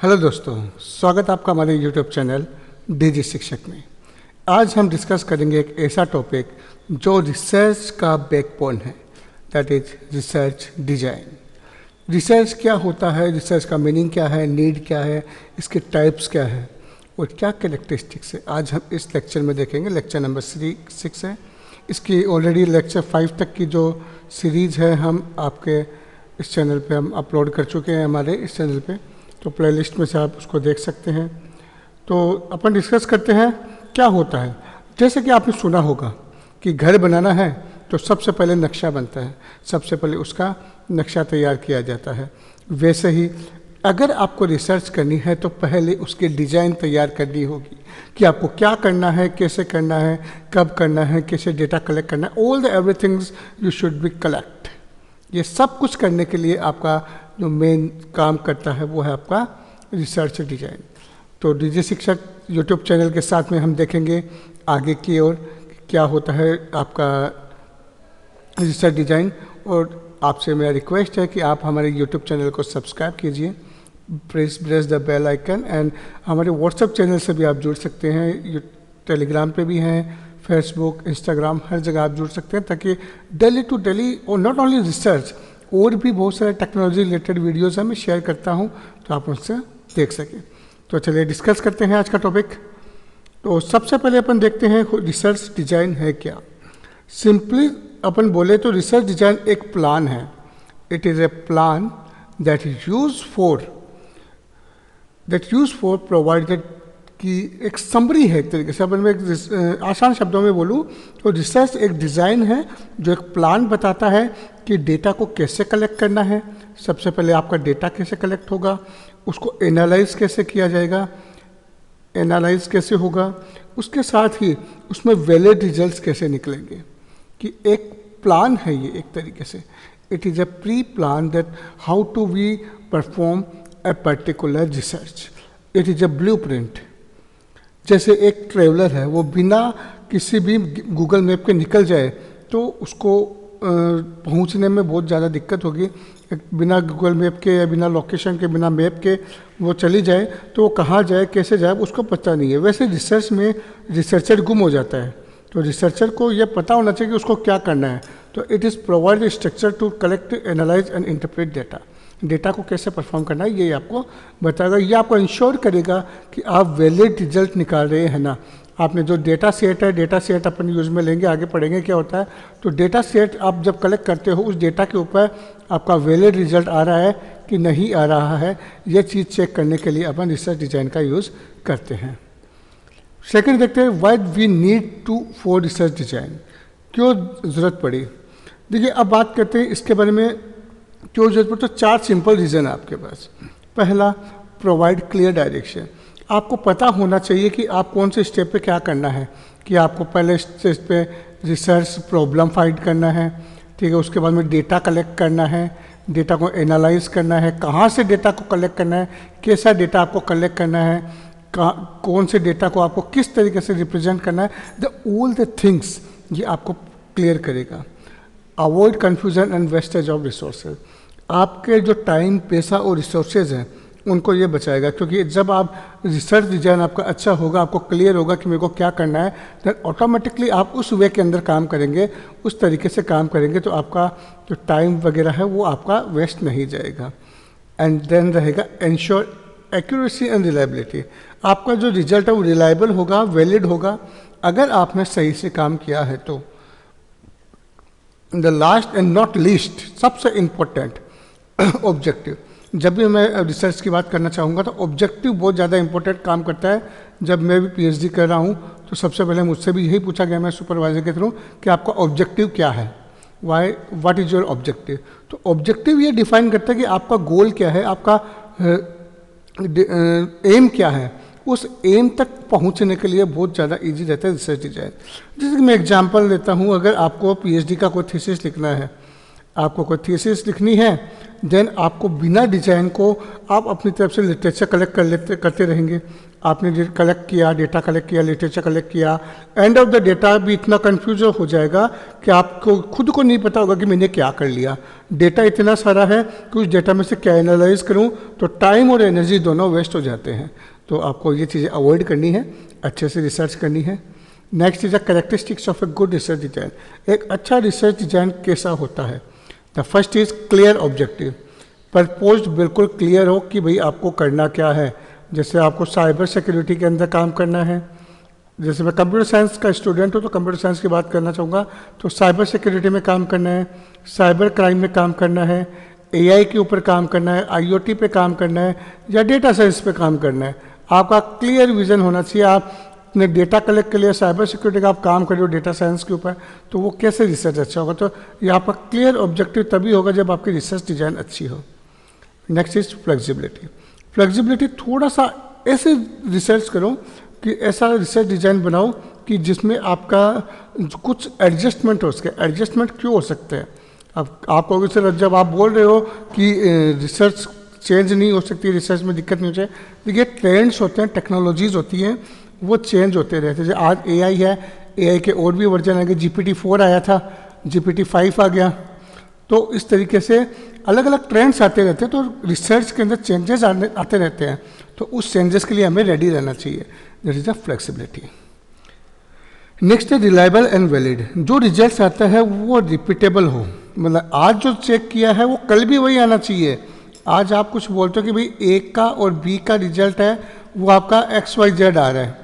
Hello दोस्तों, स्वागत आपका हमारे यूट्यूब चैनल डीजी शिक्षक में। आज हम डिस्कस करेंगे एक ऐसा टॉपिक जो रिसर्च का बैकबोन है, that is research design. Research क्या होता है, रिसर्च का मीनिंग क्या है, नीड क्या है, इसके टाइप्स क्या है और क्या कैरेक्टरिस्टिक्स है, आज हम इस लेक्चर में देखेंगे। लेक्चर नंबर 6 है। इसकी ऑलरेडी लेक्चर 5 तक की जो सीरीज़ है हम आपके इस चैनल पे हम अपलोड कर चुके हैं, हमारे इस चैनल पे, तो प्लेलिस्ट में से आप उसको देख सकते हैं। तो अपन डिस्कस करते हैं क्या होता है। जैसे कि आपने सुना होगा कि घर बनाना है तो सबसे पहले नक्शा बनता है, सबसे पहले उसका नक्शा तैयार किया जाता है। वैसे ही अगर आपको रिसर्च करनी है तो पहले उसकी डिज़ाइन तैयार करनी होगी कि आपको क्या करना है, कैसे करना है, कब करना है, कैसे डेटा कलेक्ट करना है। All the everything's you should be collect. ये सब कुछ करने के लिए आपका जो मेन काम करता है वो है आपका रिसर्च डिजाइन। तो डीजी शिक्षक यूट्यूब चैनल के साथ में हम देखेंगे आगे की ओर क्या होता है आपका रिसर्च डिजाइन। और आपसे मेरा रिक्वेस्ट है कि आप हमारे यूट्यूब चैनल को सब्सक्राइब कीजिए, press the bell icon. And हमारे व्हाट्सएप चैनल से भी आप जुड़ सकते हैं, टेलीग्राम पे भी हैं, फेसबुक, इंस्टाग्राम, हर जगह आप जुड़ सकते हैं, ताकि डेली टू डेली और नॉट ओनली रिसर्च और भी बहुत सारे टेक्नोलॉजी रिलेटेड वीडियोस मैं शेयर करता हूं, तो आप उनसे देख सकें। तो चलिए डिस्कस करते हैं आज का टॉपिक। तो सबसे पहले अपन देखते हैं रिसर्च डिजाइन है क्या। सिंपली अपन बोले तो रिसर्च डिजाइन एक प्लान है। It is A plan that use for provided कि एक समरी है। एक तरीके से अपन में एक आसान शब्दों में बोलूँ तो रिसर्च एक डिज़ाइन है जो एक प्लान बताता है कि डेटा को कैसे कलेक्ट करना है। सबसे पहले आपका डेटा कैसे कलेक्ट होगा, उसको एनालाइज कैसे किया जाएगा, एनालाइज कैसे होगा, उसके साथ ही उसमें वैलिड रिजल्ट्स कैसे निकलेंगे। कि एक प्लान है ये एक तरीके से। It is a pre plan that how to we perform a particular research. It is a blueprint. जैसे एक ट्रेवलर है, वो बिना किसी भी गूगल मैप के निकल जाए तो उसको पहुंचने में बहुत ज़्यादा दिक्कत होगी। बिना गूगल मैप के या बिना लोकेशन के, बिना मैप के वो चली जाए तो वो कहाँ जाए, कैसे जाए, उसको पता नहीं है। वैसे रिसर्च में रिसर्चर गुम हो जाता है, तो रिसर्चर को यह पता होना चाहिए कि उसको क्या करना है। तो it is provide structure to collect, analyse and interpret data. Data को कैसे परफॉर्म करना है ये आपको बताएगा। ये आपको इंश्योर करेगा कि आप वैलिड रिजल्ट निकाल रहे हैं ना। आपने जो डेटा सेट है, डेटा सेट अपन यूज़ में लेंगे, आगे पढ़ेंगे क्या होता है। तो डेटा सेट आप जब कलेक्ट करते हो, उस डेटा के ऊपर आपका वैलिड रिजल्ट आ रहा है कि नहीं आ रहा है, ये चीज़ चेक करने के लिए अपन रिसर्च डिज़ाइन का यूज़ करते हैं। सेकेंड देखते हैं why we need to for research design, क्यों ज़रूरत पड़ी। देखिए अब बात करते हैं इसके बारे में क्यों जरूरत पड़ती। तो 4 सिंपल रीज़न है आपके पास। पहला, प्रोवाइड क्लियर डायरेक्शन। आपको पता होना चाहिए कि आप कौन से स्टेप पे क्या करना है। कि आपको पहले स्टेज पे रिसर्च प्रॉब्लम फाइंड करना है, ठीक है, उसके बाद में डेटा कलेक्ट करना है, डेटा को एनालाइज करना है, कहाँ से डेटा को कलेक्ट करना है, कैसा डेटा आपको कलेक्ट करना है, कौन से डेटा को आपको किस तरीके से रिप्रेजेंट करना है। ऑल द थिंग्स ये आपको क्लियर करेगा। Avoid confusion and wastage of resources. आपके जो टाइम, पैसा और रिसोर्सेज हैं उनको ये बचाएगा। क्योंकि जब आप रिसर्च डिजाइन आपका अच्छा होगा, आपको क्लियर होगा कि मेरे को क्या करना है, देन ऑटोमेटिकली आप उस वे के अंदर काम करेंगे, उस तरीके से काम करेंगे, तो आपका जो टाइम वगैरह है वो आपका वेस्ट नहीं जाएगा। एंड देन रहेगा एंश्योर एक्यूरेसी एंड रिलायबिलिटी। आपका जो रिजल्ट है वो रिलायबल होगा, वैलिड होगा, अगर आपने सही से काम किया है तो। The last and not least, सबसे इम्पोर्टेंट, ऑब्जेक्टिव। जब भी मैं रिसर्च की बात करना चाहूँगा तो ऑब्जेक्टिव बहुत ज़्यादा इंपॉर्टेंट काम करता है। जब मैं भी पीएचडी कर रहा हूँ तो सबसे पहले मुझसे भी यही पूछा गया मैं सुपरवाइजर के थ्रू कि आपका ऑब्जेक्टिव क्या है, व्हाट इज़ योर ऑब्जेक्टिव। तो ऑब्जेक्टिव ये डिफाइन करता है कि आपका गोल क्या है, आपका एम क्या है। उस एम तक पहुंचने के लिए बहुत ज़्यादा इजी रहता है रिसर्च डिजाइन। जैसे कि मैं एग्जांपल देता हूं, अगर आपको पीएचडी का कोई थीसिस लिखना है, आपको कोई थीसिस लिखनी है, देन आपको बिना डिजाइन को आप अपनी तरफ से लिटरेचर कलेक्ट करते रहेंगे, आपने कलेक्ट किया, डेटा कलेक्ट किया, लिटरेचर कलेक्ट किया, एंड ऑफ द डेटा भी इतना कन्फ्यूज हो जाएगा कि आपको खुद को नहीं पता होगा कि मैंने क्या कर लिया। डेटा इतना सारा है कि उस डेटा में से क्या एनालाइज करूं, तो टाइम और एनर्जी दोनों वेस्ट हो जाते हैं। तो आपको ये चीज़ें अवॉइड करनी है, अच्छे से रिसर्च करनी है। Next is the characteristics of a good research design. एक अच्छा रिसर्च डिजाइन कैसा होता है? The first is clear objective. Purpose बिल्कुल क्लियर हो कि भाई आपको करना क्या है। जैसे आपको साइबर सिक्योरिटी के अंदर काम करना है, जैसे मैं कंप्यूटर साइंस का स्टूडेंट हूँ तो कंप्यूटर साइंस की बात करना चाहूँगा, तो साइबर सिक्योरिटी में काम करना है, साइबर क्राइम में काम करना है, एआई के ऊपर काम करना है, आईओटी पे काम करना है, या डेटा साइंस पे काम करना है। आपका क्लियर विजन होना चाहिए। आप अपने डेटा कलेक्ट के लिए साइबर सिक्योरिटी का आप काम कर रहे हो डेटा साइंस के ऊपर, तो वो कैसे रिसर्च अच्छा होगा? तो ये आपका क्लियर ऑब्जेक्टिव तभी होगा जब आपकी रिसर्च डिजाइन अच्छी हो। Next is flexibility. फ्लेक्सिबिलिटी, थोड़ा सा ऐसे रिसर्च करो कि ऐसा रिसर्च डिजाइन बनाओ कि जिसमें आपका कुछ एडजस्टमेंट हो सके। एडजस्टमेंट क्यों हो सकते हैं? अब आप कहोगे सर जब आप बोल रहे हो कि रिसर्च चेंज नहीं हो सकती, रिसर्च में दिक्कत नहीं हो जाए, देखिए ट्रेंड्स होते हैं, टेक्नोलॉजीज होती हैं, वो चेंज होते रहते हैं। जैसे आज एआई है, एआई के और भी वर्जन आ गए, GPT-4 आया था, GPT-5 आ गया। तो इस तरीके से अलग अलग ट्रेंड्स आते रहते हैं, तो रिसर्च के अंदर चेंजेस आते रहते हैं, तो उस चेंजेस के लिए हमें रेडी रहना चाहिए। That is the flexibility. Next है रिलायबल एंड वैलिड। जो रिजल्ट आता है वो रिपीटेबल हो, मतलब आज जो चेक किया है वो कल भी वही आना चाहिए। आज आप कुछ बोलते हो कि भाई ए का और बी का रिजल्ट है वो आपका XYZ आ रहा है,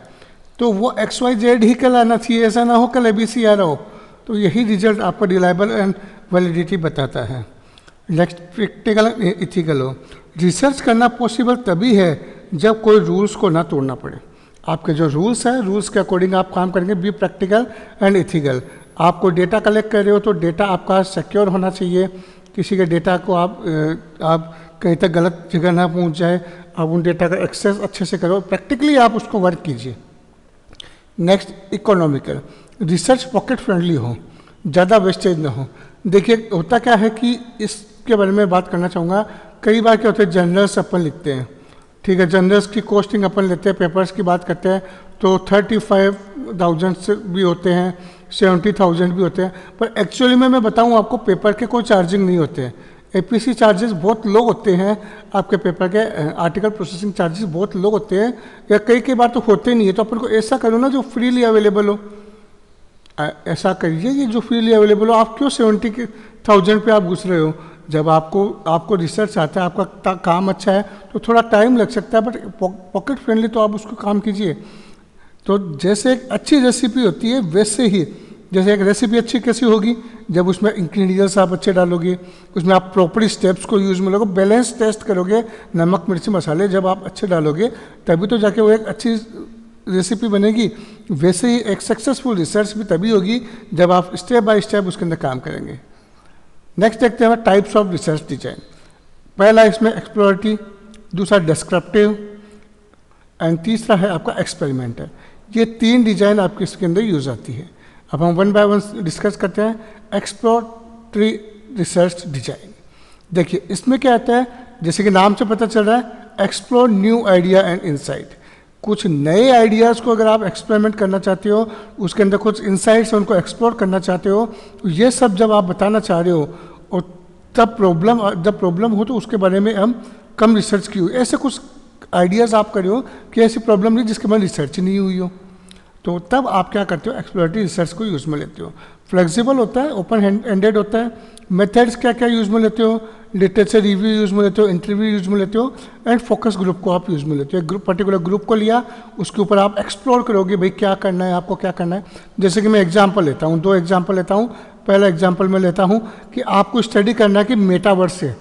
तो वो XYZ ही कल आना चाहिए, ऐसा ना हो कल ABC आ रहा हो। तो यही रिजल्ट आपको रिलायबल एंड वैलिडिटी बताता है। नेक्स्ट प्रैक्टिकल इथिकल हो। रिसर्च करना पॉसिबल तभी है जब कोई रूल्स को ना तोड़ना पड़े। आपके जो रूल्स हैं, रूल्स के अकॉर्डिंग आप काम करेंगे। Be practical and ethical. आपको डेटा कलेक्ट कर रहे हो तो डेटा आपका सिक्योर होना चाहिए, किसी के डेटा को आप कहीं तक गलत जगह ना पहुंच जाए, आप उन डेटा का एक्सेस अच्छे से करो, प्रैक्टिकली आप उसको वर्क कीजिए। Next economical. Research pocket friendly हो, ज़्यादा वेस्टेज ना हो। देखिए होता क्या है कि इसके बारे में बात करना चाहूँगा। कई बार क्या होता है, जर्नल्स अपन लिखते हैं, ठीक है, जर्नल्स की कॉस्टिंग अपन लेते हैं, पेपर्स की बात करते हैं तो 35,000 से भी होते हैं, 70,000 भी होते हैं, पर एक्चुअली में मैं बताऊँ आपको पेपर के कोई चार्जिंग नहीं होते हैं। APC चार्जेस बहुत लो होते हैं, आपके पेपर के आर्टिकल प्रोसेसिंग चार्जेस बहुत लो होते हैं, या कई बार तो होते नहीं है। तो अपन को ऐसा करो ना जो फ्रीली अवेलेबल हो, ऐसा करिए कि जो फ्रीली अवेलेबल हो। आप क्यों 70,000 पे आप घुस रहे हो? जब आपको रिसर्च आता है, आपका काम अच्छा है तो थोड़ा टाइम लग सकता है, बट पॉकेट फ्रेंडली तो आप उसको काम कीजिए। तो जैसे एक अच्छी रेसिपी होती है वैसे ही, जैसे एक रेसिपी अच्छी कैसी होगी जब उसमें इंग्रेडिएंट्स आप अच्छे डालोगे, उसमें आप प्रॉपर स्टेप्स को यूज़ में लोगे, बैलेंस टेस्ट करोगे, नमक मिर्ची मसाले जब आप अच्छे डालोगे तभी तो जाके वो एक अच्छी रेसिपी बनेगी। वैसे ही एक सक्सेसफुल रिसर्च भी तभी होगी जब आप स्टेप बाय स्टेप उसके अंदर काम करेंगे। नेक्स्ट देखते हैं टाइप्स ऑफ रिसर्च डिजाइन। पहला इसमें एक्सप्लोरेटिव, दूसरा डिस्क्रिप्टिव एंड तीसरा है आपका एक्सपेरिमेंटल। ये 3 डिजाइन आपके इसके अंदर यूज आती है। अब हम वन बाय वन डिस्कस करते हैं। एक्सप्लोरेटरी रिसर्च डिजाइन, देखिए इसमें क्या आता है, जैसे कि नाम से पता चल रहा है, explore new idea and insight. कुछ नए आइडियाज़ को अगर आप एक्सपेरिमेंट करना चाहते हो, उसके अंदर कुछ इंसाइट्स उनको एक्सप्लोर करना चाहते हो, तो ये सब जब आप बताना चाह रहे हो, और जब प्रॉब्लम हो तो उसके बारे में हम कम रिसर्च की हो, ऐसे कुछ आइडियाज़ आप कर रहे हो कि ऐसी प्रॉब्लम नहीं जिसके बारे में रिसर्च नहीं हुई हो, तो तब आप क्या करते हो, एक्सप्लोरेटरी रिसर्च को यूज़ में लेते हो। फ्लेक्सिबल होता है, ओपन एंडेड होता है। मेथड्स क्या क्या यूज़ में लेते हो, लिटरेचर रिव्यू यूज़ में लेते हो, इंटरव्यू यूज़ में लेते हो, एंड फोकस ग्रुप को आप यूज़ में लेते हो। एक पर्टिकुलर ग्रुप को लिया, उसके ऊपर आप एक्सप्लोर करोगे भाई क्या करना है, आपको क्या करना है। जैसे कि मैं एग्जाम्पल लेता हूँ, 2 एग्जाम्पल लेता हूँ। पहला एग्जाम्पल मैं लेता हूँ कि आपको स्टडी करना है कि मेटावर्स से,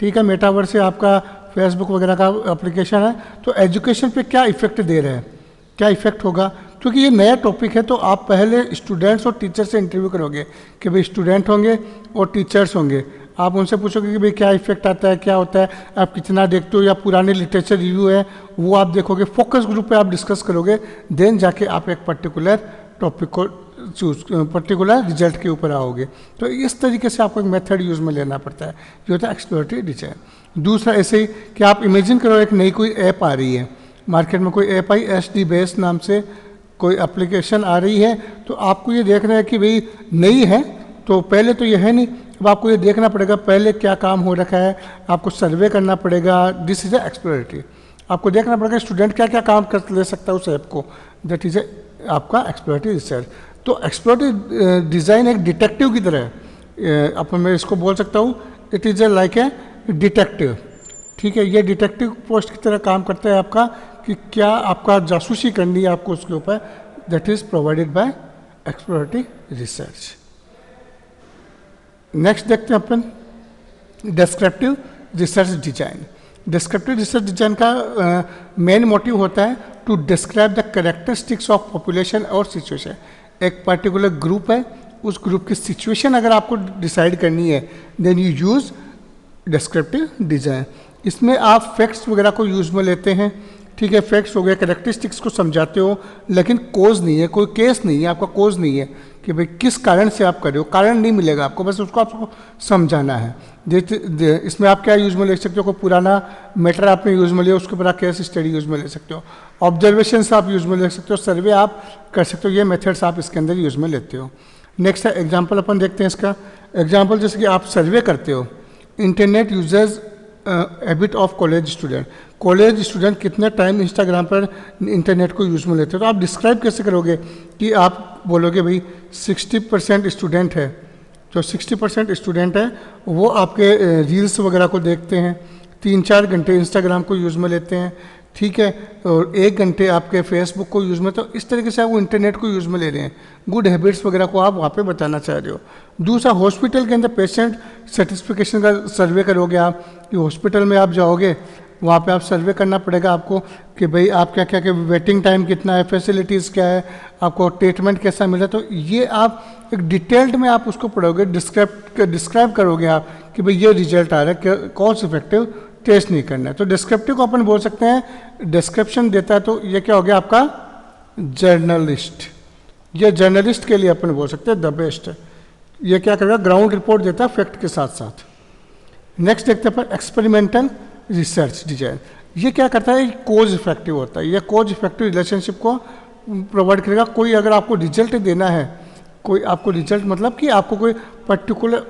ठीक है, मेटावर्स से आपका फेसबुक वगैरह का एप्लीकेशन है, तो एजुकेशन पे क्या इफेक्ट दे रहा है, क्या इफेक्ट होगा। क्योंकि ये नया टॉपिक है तो आप पहले स्टूडेंट्स और टीचर से इंटरव्यू करोगे कि भाई स्टूडेंट होंगे और टीचर्स होंगे, आप उनसे पूछोगे कि भाई क्या इफेक्ट आता है, क्या होता है, आप कितना देखते हो, या पुराने लिटरेचर रिव्यू है वो आप देखोगे, फोकस ग्रुप पे आप डिस्कस करोगे, देन जाके आप एक पर्टिकुलर टॉपिक को पर्टिकुलर रिजल्ट के ऊपर आओगे। तो इस तरीके से आपको एक मेथड यूज़ में लेना पड़ता है, जो होता है एक्सप्लोरेटरी डिजाइन। दूसरा ऐसे ही कि आप इमेजिन करो एक नई कोई ऐप आ रही है, मार्केट में कोई FISD बेस नाम से कोई एप्लीकेशन आ रही है, तो आपको ये देखना है कि भाई नई है तो पहले तो ये है नहीं, अब आपको ये देखना पड़ेगा पहले क्या काम हो रखा है, आपको सर्वे करना पड़ेगा। दिस इज़ ए एक्सप्लोरेटरी, आपको देखना पड़ेगा स्टूडेंट क्या क्या काम कर ले सकता है उस ऐप को, दैट इज़ ए आपका एक्सप्लोरेटरी रिसर्च। तो एक्सप्लोरेटरी डिज़ाइन एक डिटेक्टिव की तरह है, अपन मैं इसको बोल सकता हूँ it is A like a detective, ठीक है। ये डिटेक्टिव पोस्ट की तरह काम करता है आपका कि क्या आपका जासूसी करनी है आपको उसके ऊपर, that is provided by exploratory research. Next देखते हैं अपन descriptive research design. Descriptive research design का मेन मोटिव होता है to describe the characteristics of population और सिचुएशन। एक पर्टिकुलर ग्रुप है, उस ग्रुप की सिचुएशन अगर आपको डिसाइड करनी है then you use descriptive design. इसमें आप फैक्ट्स वगैरह को यूज में लेते हैं, ठीक है, फैक्ट्स हो गए, कैरेक्टरिस्टिक्स को समझाते हो, लेकिन कोज नहीं है, कोई केस नहीं है, आपका कोज नहीं है कि भाई किस कारण से आप कर रहे हो, कारण नहीं मिलेगा आपको, बस उसको आपको समझाना है। इसमें आप क्या यूज में ले सकते हो, कोई पुराना मैटर आपने यूज में लिया उसके ऊपर आप केस स्टडी यूज में ले सकते हो, ऑब्जर्वेशंस आप यूज में ले सकते हो, सर्वे आप कर सकते हो, ये मेथड्स आप इसके अंदर यूज में लेते हो। नेक्स्ट है एग्जाम्पल, अपन देखते हैं इसका एग्जाम्पल। जैसे कि आप सर्वे करते हो, internet users habit of college student, college student कितने टाइम इंस्टाग्राम पर इंटरनेट को यूज़ में लेते हो, तो आप डिस्क्राइब कैसे करोगे कि आप बोलोगे भाई 60% स्टूडेंट है, जो 60% स्टूडेंट है वो आपके रील्स वगैरह को देखते हैं, 3-4 घंटे इंस्टाग्राम को यूज़ में लेते हैं, ठीक है, और 1 घंटे आपके फेसबुक को यूज़ में, तो इस तरीके से आप वो इंटरनेट को यूज़ में ले रहे हैं, गुड हैबिट्स वगैरह को आप वहाँ पे बताना चाह रहे हो। दूसरा, हॉस्पिटल के अंदर पेशेंट सेटिस्फिकेशन का सर्वे करोगे आप, कि हॉस्पिटल में आप जाओगे वहाँ पे आप सर्वे करना पड़ेगा आपको कि भाई आप क्या क्या क्या वेटिंग टाइम कितना है, फैसिलिटीज़ क्या है, आपको ट्रीटमेंट कैसा मिला, तो ये आप एक डिटेल्ड में आप उसको पढ़ोगे, डिस्क्राइब करोगे आप कि भाई ये रिजल्ट आ रहा है, कॉस्ट इफेक्टिव टेस्ट नहीं करना है। तो डिस्क्रिप्टिव को अपन बोल सकते हैं डिस्क्रिप्शन देता है, तो ये क्या हो गया आपका जर्नलिस्ट, ये जर्नलिस्ट के लिए अपन बोल सकते हैं द बेस्ट है। ये क्या करेगा, ग्राउंड रिपोर्ट देता है फैक्ट के साथ साथ। नेक्स्ट देखते हैं अपन एक्सपेरिमेंटल रिसर्च डिजाइन। ये क्या करता है, कोज इफेक्टिव होता है, ये कोज इफेक्टिव रिलेशनशिप को प्रोवाइड करेगा। कोई अगर आपको रिजल्ट देना है, कोई आपको रिजल्ट मतलब कि आपको कोई पर्टिकुलर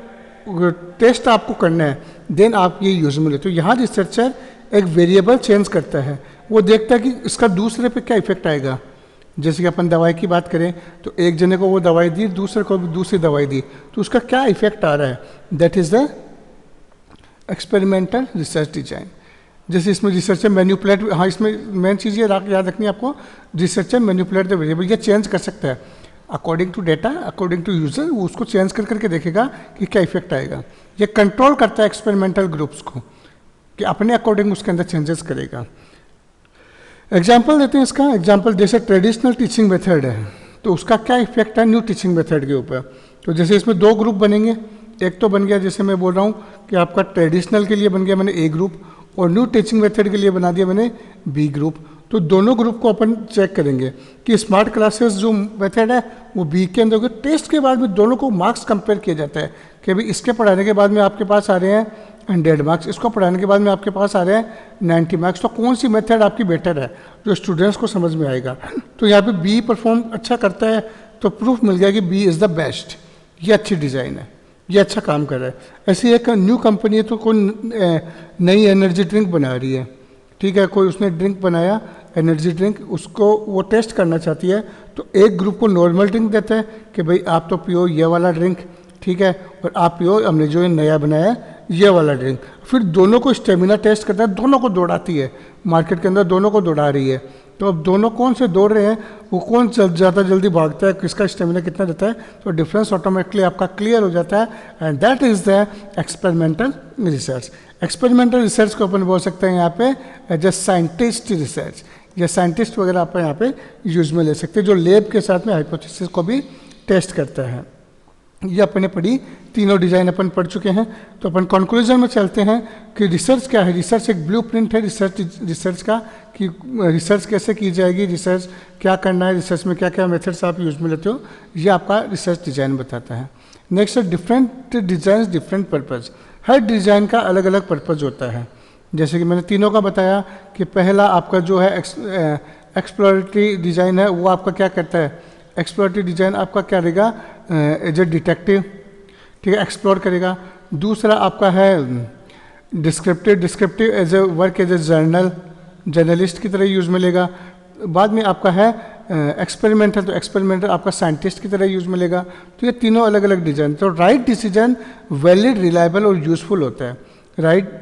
टेस्ट आपको करना है, देन आप ये यूज में लेते हो। यहाँ रिसर्चर एक वेरिएबल चेंज करता है, वो देखता है कि इसका दूसरे पे क्या इफेक्ट आएगा। जैसे कि अपन दवाई की बात करें तो एक जने को वो दवाई दी, दूसरे को भी दूसरी दवाई दी, तो उसका क्या इफेक्ट आ रहा है, that is the experimental research design. जैसे इसमें रिसर्चर मैन्युपुलेट, हाँ इसमें मेन चीज़ ये याद रखनी है आपको, रिसर्चर मैन्युपुलेट द वेरिएबल, ये चेंज कर सकता है according to data, according to user, वो उसको चेंज कर करके देखेगा कि क्या इफेक्ट आएगा। ये कंट्रोल करता है एक्सपेरिमेंटल ग्रुप्स को कि अपने अकॉर्डिंग उसके अंदर चेंजेस करेगा। एग्जाम्पल देते हैं इसका, एग्जाम्पल जैसे ट्रेडिशनल टीचिंग मेथड है तो उसका क्या इफेक्ट है न्यू टीचिंग मेथड के ऊपर। तो जैसे इसमें 2 ग्रुप बनेंगे, एक तो बन गया जैसे मैं बोल रहा हूँ कि आपका ट्रेडिशनल के लिए बन गया मैंने ए ग्रुप, और न्यू टीचिंग मेथड के लिए बना दिया मैंने बी ग्रुप। तो दोनों ग्रुप को अपन चेक करेंगे कि स्मार्ट क्लासेस जो मेथड है वो बी के अंदर होगा। टेस्ट के बाद में दोनों को मार्क्स कंपेयर किया जाता है कि भाई इसके पढ़ाने के बाद में आपके पास आ रहे हैं 100 मार्क्स, इसको पढ़ाने के बाद में आपके पास आ रहे हैं 90 मार्क्स, तो कौन सी मेथड आपकी बेटर है जो स्टूडेंट्स को समझ में आएगा। तो यहाँ पे बी परफॉर्म अच्छा करता है तो प्रूफ मिल गया कि बी इज़ द बेस्ट, ये अच्छी डिज़ाइन है, ये अच्छा काम कर रहा है। ऐसी एक न्यू कंपनी है तो कोई नई एनर्जी ड्रिंक बना रही है, ठीक है, कोई उसने ड्रिंक बनाया एनर्जी ड्रिंक, उसको वो टेस्ट करना चाहती है, तो एक ग्रुप को नॉर्मल ड्रिंक देता है कि भाई आप तो पियो ये वाला ड्रिंक, ठीक है, और आप पियो हमने जो नया बनाया है ये वाला ड्रिंक। फिर दोनों को स्टेमिना टेस्ट करता है, दोनों को दौड़ाती है, मार्केट के अंदर दोनों को दौड़ा रही है। तो अब दोनों कौन से दौड़ रहे हैं, वो कौन ज़्यादा जल्दी भागता है, किसका स्टेमिना कितना रहता है, तो डिफरेंस ऑटोमेटिकली आपका क्लियर हो जाता है। And that is the experimental research. Experimental research को अपन बोल सकते हैं यहाँ पे एज ए साइंटिस्ट रिसर्च, या साइंटिस्ट वगैरह आप यहाँ पे यूज में ले सकते हैं जो लैब के साथ में हाइपोथेसिस को भी टेस्ट करता है। ये अपने पढ़ी, तीनों डिज़ाइन अपन पढ़ चुके हैं। तो अपन कंक्लूजन में चलते हैं कि रिसर्च क्या है। रिसर्च एक ब्लूप्रिंट है रिसर्च का, कि रिसर्च कैसे की जाएगी, रिसर्च क्या करना है, रिसर्च में क्या क्या मेथड्स आप यूज में लेते हो, ये आपका रिसर्च डिज़ाइन बताता है। नेक्स्ट है डिफरेंट डिज़ाइन डिफरेंट पर्पज़। हर डिज़ाइन का अलग अलग पर्पज़ होता है। जैसे कि मैंने तीनों का बताया कि पहला आपका जो है एक्सप्लोरेटरी डिज़ाइन है, वो आपका क्या करता है, एक्सप्लोरेटरी डिज़ाइन आपका क्या रहेगा, एज ए डिटेक्टिव, ठीक है, एक्सप्लोर करेगा। दूसरा आपका है descriptive, descriptive as a work as a journalist की तरह यूज़ में लेगा। बाद में आपका है एक्सपेरिमेंटल, तो एक्सपेरिमेंटल आपका साइंटिस्ट की तरह यूज़ में लेगा। तो ये तीनों अलग अलग डिसीजन, तो राइट डिसीजन वैलिड, रिलायबल और यूज़फुल होता है। राइट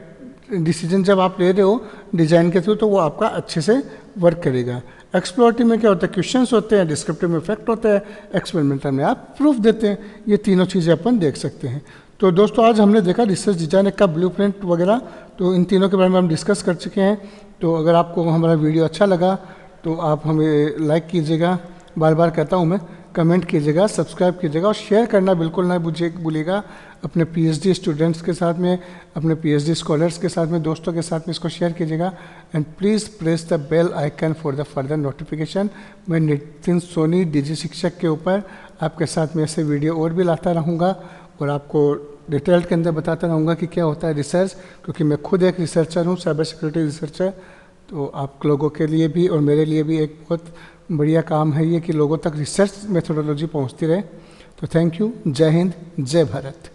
डिसीजन जब आप ले रहे हो डिज़ाइन के थ्रू, तो वो आपका अच्छे से वर्क करेगा। एक्सप्लोरेटिव में क्या होता है, क्वेश्चंस होते हैं, डिस्क्रिप्टिव में फैक्ट होता है, एक्सपेरिमेंटल में आप प्रूफ देते हैं। ये तीनों चीज़ें अपन देख सकते हैं। तो दोस्तों आज हमने देखा रिसर्च डिज़ाइन का ब्लूप्रिंट वगैरह, तो इन तीनों के बारे में हम डिस्कस कर चुके हैं। तो अगर आपको हमारा वीडियो अच्छा लगा तो आप हमें लाइक कीजिएगा, बार बार कहता हूँ मैं, कमेंट कीजिएगा, सब्सक्राइब कीजिएगा और शेयर करना बिल्कुल ना भूलिएगा अपने पीएचडी स्टूडेंट्स के साथ में, अपने पीएचडी स्कॉलर्स के साथ में, दोस्तों के साथ में इसको शेयर कीजिएगा। And please press the bell icon for the further notification. मैं नितिन सोनी डिजी शिक्षक के ऊपर आपके साथ में ऐसे वीडियो और भी लाता रहूँगा और आपको डिटेल के अंदर बताता रहूँगा कि क्या होता है रिसर्च, क्योंकि मैं खुद एक रिसर्चर हूँ, साइबर सिक्योरिटी रिसर्चर। तो आप लोगों के लिए भी और मेरे लिए भी एक बहुत बढ़िया काम है ये कि लोगों तक रिसर्च मेथोडोलॉजी पहुँचती रहे। तो थैंक यू, जय हिंद, जय भारत।